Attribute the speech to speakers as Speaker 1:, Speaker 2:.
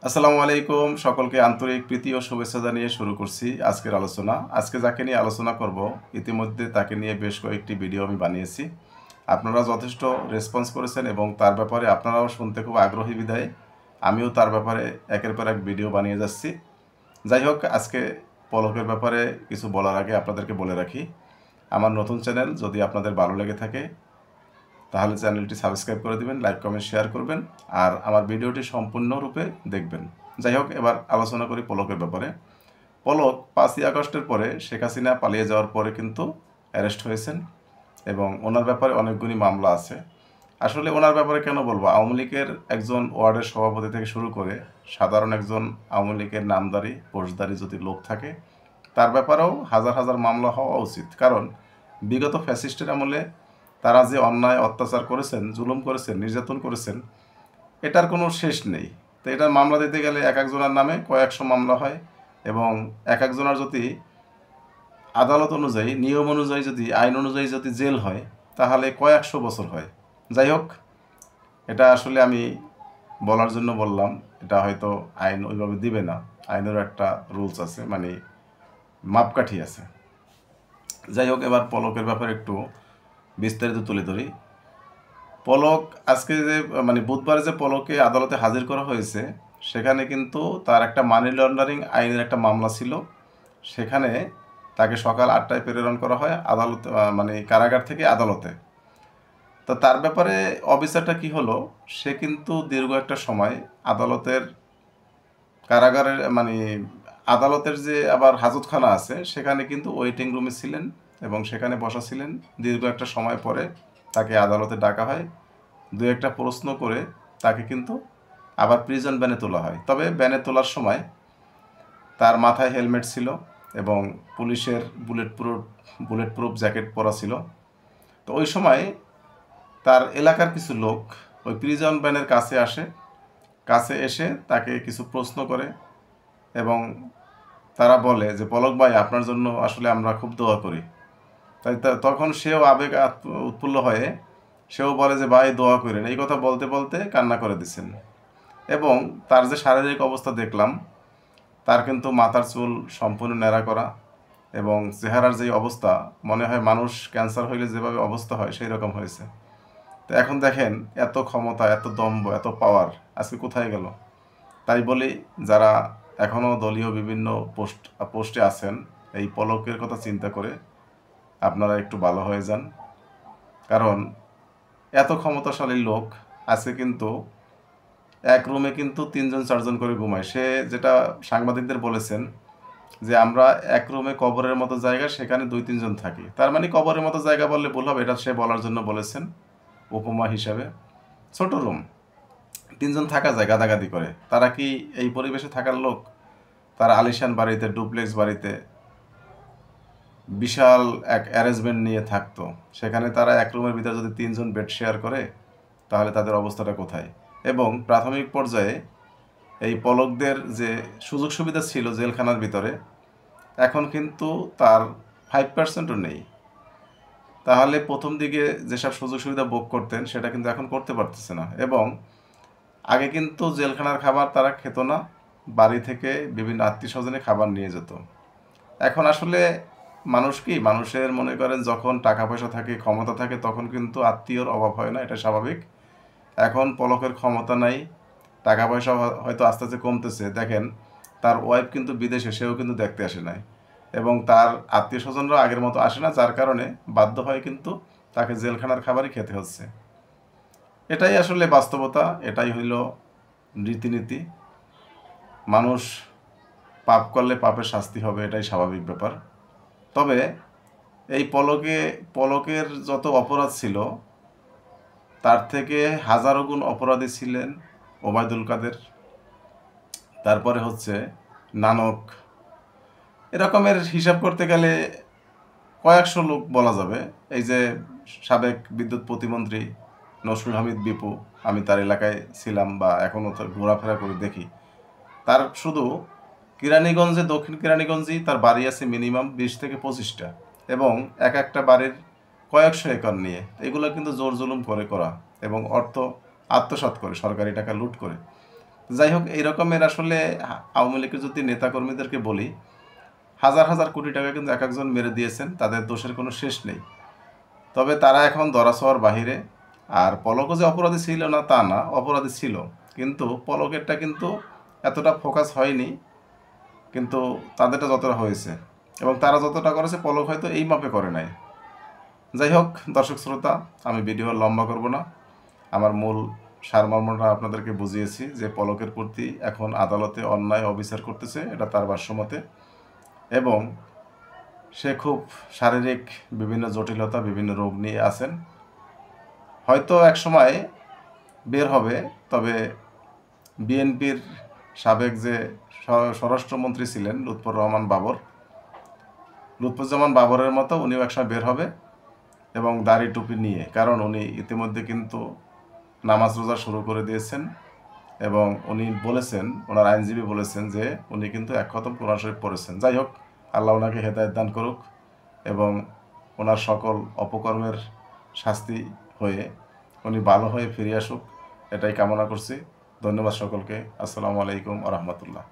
Speaker 1: আসসালামু আলাইকুম, সকলকে আন্তরিক প্রীতি ও শুভেচ্ছা জানিয়ে শুরু করছি আজকের আলোচনা। আজকে যাকে নিয়ে আলোচনা করব ইতিমধ্যে তাকে নিয়ে বেশ কয়েকটি ভিডিও আমি বানিয়েছি। আপনারা যথেষ্ট রেসপন্স করেছেন এবং তার ব্যাপারে আপনারাও শুনতে খুব আগ্রহী বিধায় আমিও তার ব্যাপারে একের পর এক ভিডিও বানিয়ে যাচ্ছি। যাই হোক, আজকে পলকের ব্যাপারে কিছু বলার আগে আপনাদেরকে বলে রাখি, আমার নতুন চ্যানেল যদি আপনাদের ভালো লেগে থাকে তাহলে চ্যানেলটি সাবস্ক্রাইব করে দিবেন, লাইক কমেন্ট শেয়ার করবেন আর আমার ভিডিওটি সম্পূর্ণরূপে দেখবেন। যাই হোক, এবার আলোচনা করি পলকের ব্যাপারে। পলক 5ই আগস্টের পরে শেখ হাসিনা পালিয়ে যাওয়ার পরে কিন্তু অ্যারেস্ট হয়েছেন এবং ওনার ব্যাপারে অনেকগুলি মামলা আছে। আসলে ওনার ব্যাপারে কেন বলবো, আওয়ামী লীগের একজন ওয়ার্ডের সভাপতি থেকে শুরু করে সাধারণ একজন আওয়ামী লীগের নামদারি পোস্টদারি যদি লোক থাকে তার ব্যাপারেও হাজার হাজার মামলা হওয়া উচিত। কারণ বিগত ফ্যাসিস্টের আমলে তারা যে অন্যায় অত্যাচার করেছেন, জুলুম করেছেন, নির্যাতন করেছেন, এটার কোনো শেষ নেই। তো এটার মামলা দিতে গেলে এক একজনের নামে কয়েকশো মামলা হয় এবং এক একজনের যদি আদালত অনুযায়ী, নিয়ম অনুযায়ী, যদি আইন অনুযায়ী যদি জেল হয় তাহলে কয়েকশো বছর হয়। যাই হোক, এটা আসলে আমি বলার জন্য বললাম, এটা হয়তো আইন ওইভাবে দিবে না, আইনেরও একটা রুলস আছে, মানে মাপকাঠি আছে। যাই হোক, এবার পলকের ব্যাপারে একটু বিস্তারিত তুলে ধরি। পলক আজকে যে বুধবারে যে পলককে আদালতে হাজির করা হয়েছে সেখানে কিন্তু তার একটা মানি লন্ডারিং আইনের একটা মামলা ছিল। সেখানে তাকে সকাল 8টায় প্রেরণ করা হয় আদালত, কারাগার থেকে আদালতে। তো তার ব্যাপারে অফিসারটা কি হলো, সে কিন্তু দীর্ঘ একটা সময় আদালতের কারাগারের আদালতের যে আবার হাজতখানা আছে সেখানে কিন্তু ওয়েটিং রুমে ছিলেন এবং সেখানে বসা ছিলেন। দীর্ঘ একটা সময় পরে তাকে আদালতে ডাকা হয়, দু একটা প্রশ্ন করে তাকে কিন্তু আবার প্রিজন ভ্যানে তোলা হয়। তবে ভ্যানে তোলার সময় তার মাথায় হেলমেট ছিল এবং পুলিশের বুলেট প্রুফ জ্যাকেট পরা ছিল। তো ওই সময় তার এলাকার কিছু লোক ওই প্রিজন ভ্যানের কাছে এসে তাকে কিছু প্রশ্ন করে এবং তারা বলে যে, পলক ভাই, আপনার জন্য আসলে আমরা খুব দোয়া করি। তাই তখন সেও আবেগ উৎফুল্ল হয়ে সেও বলে যে, ভাই দোয়া করেন। এই কথা বলতে বলতে কান্না করে দিচ্ছেন এবং তার যে শারীরিক অবস্থা দেখলাম, তার কিন্তু মাথার চুল সম্পূর্ণ ন্যাড়া করা এবং চেহারার যেই অবস্থা, মনে হয় মানুষ ক্যান্সার হইলে যেভাবে অবস্থা হয় সেই রকম হয়েছে। তো এখন দেখেন, এত ক্ষমতা, এত দম্ভ, এত পাওয়ার আজকে কোথায় গেল? তাই বলি, যারা এখনও দলীয় বিভিন্ন পোস্টে আছেন, এই পলকের কথা চিন্তা করে আপনারা একটু ভালো হয়ে যান। কারণ এত ক্ষমতাশালী লোক আজকে কিন্তু এক রুমে কিন্তু 3জন 4জন করে ঘুমায়। সে যেটা সাংবাদিকদের বলেছেন যে, আমরা এক রুমে কবরের মতো জায়গা, সেখানে 2-3 জন থাকি। তার মানে কবরের মতো জায়গা বললে ভুল হবে, এটা সে বলার জন্য বলেছেন উপমা হিসাবে। ছোট রুম, 3জন থাকা যায় গাদাগাদি করে। তারা কি এই পরিবেশে থাকার লোক? তারা আলিশান বাড়িতে, ডুপ্লেক্স বাড়িতে বিশাল এক অ্যারেঞ্জমেন্ট নিয়ে থাকতো। সেখানে তারা এক রুমের ভিতরে যদি 3জন বেড শেয়ার করে তাহলে তাদের অবস্থাটা কোথায়? এবং প্রাথমিক পর্যায়ে এই পলকদের যে সুযোগ সুবিধা ছিল জেলখানার ভিতরে, এখন কিন্তু তার 5%ও নেই। তাহলে প্রথম দিকে যেসব সুযোগ সুবিধা ভোগ করতেন সেটা কিন্তু এখন করতে পারতেছে না। এবং আগে কিন্তু জেলখানার খাবার তারা খেত না, বাড়ি থেকে বিভিন্ন আত্মীয় স্বজনে খাবার নিয়ে যেত। এখন আসলে মানুষের মনে করেন যখন টাকা পয়সা থাকে, ক্ষমতা থাকে, তখন কিন্তু আত্মীয়র অভাব হয় না, এটা স্বাভাবিক। এখন পলকের ক্ষমতা নাই, টাকা পয়সা হয়তো আস্তে আস্তে কমতেছে। দেখেন, তার ওয়াইফ কিন্তু বিদেশে, সেও কিন্তু দেখতে আসে নাই এবং তার আত্মীয় স্বজনরাও আগের মতো আসে না, যার কারণে বাধ্য হয় কিন্তু তাকে জেলখানার খাবারই খেতে হচ্ছে। এটাই আসলে বাস্তবতা, এটাই হইল রীতিনীতি। মানুষ পাপ করলে পাপের শাস্তি হবে, এটাই স্বাভাবিক ব্যাপার। তবে এই পলকের যত অপরাধ ছিল তার থেকে হাজারো গুণ অপরাধী ছিলেন ওবায়দুল কাদের, তারপরে হচ্ছে নানক। এরকমের হিসাব করতে গেলে কয়েকশো লোক বলা যাবে। এই যে সাবেক বিদ্যুৎ প্রতিমন্ত্রী নসরুল হামিদ বিপু, আমি তার এলাকায় ছিলাম বা এখনও ঘোরাফেরা করে দেখি, তার শুধু কেরানীগঞ্জে, দক্ষিণ কেরানীগঞ্জেই তার বাড়ি আছে মিনিমাম 20 থেকে 25টা এবং এক একটা বাড়ির কয়েকশো একর নিয়ে। এগুলো কিন্তু জোর জুলুম করে করা এবং অর্থ আত্মসাৎ করে, সরকারি টাকা লুট করে। যাই হোক, এই রকমের আসলে আওয়ামী লীগের যদি নেতাকর্মীদেরকে বলি, হাজার হাজার কোটি টাকা কিন্তু এক একজন মেরে দিয়েছেন, তাদের দোষের কোনো শেষ নেই। তবে তারা এখন ধরাছোঁয়ার বাহিরে। আর পলকও যে অপরাধী ছিল না তা না, অপরাধী ছিল, কিন্তু পলকেরটা কিন্তু এতটা ফোকাস হয়নি, কিন্তু তাদেরটা যতটা হয়েছে এবং তারা যতটা করেছে পলক হয়তো এই মাপে করে নাই। যাই হোক দর্শক শ্রোতা, আমি ভিডিও লম্বা করব না, আমার মূল সারমর্মটা আপনাদেরকে বুঝিয়েছি যে পলকের প্রতি এখন আদালতে অন্যায় অবিচার করতেছে, এটা তার ভাষ্যমতে, এবং সে খুব শারীরিক বিভিন্ন জটিলতা বিভিন্ন রোগ নিয়ে আছেন, হয়তো এক সময় বের হবে। তবে বিএনপির সাবেক যে স্বরাষ্ট্রমন্ত্রী ছিলেন লুৎফুজ্জামান বাবরের মতো উনিও একসময় বের হবে, এবং দাড়ি টুপি নিয়ে, কারণ উনি ইতিমধ্যে কিন্তু নামাজ রোজা শুরু করে দিয়েছেন, এবং উনি বলেছেন, ওনার আইনজীবী বলেছেন যে উনি কিন্তু এক খতম কোরআন শরীফ পড়েছেন। যাই হোক, আল্লাহ ওনাকে হেদায়েত দান করুক এবং ওনার সকল অপকর্মের শাস্তি হয়ে উনি ভালো হয়ে ফিরে আসুক, এটাই কামনা করছি। ধন্যবাদ সকলকে। আসসালামু আলাইকুম ওয়া রাহমাতুল্লাহ।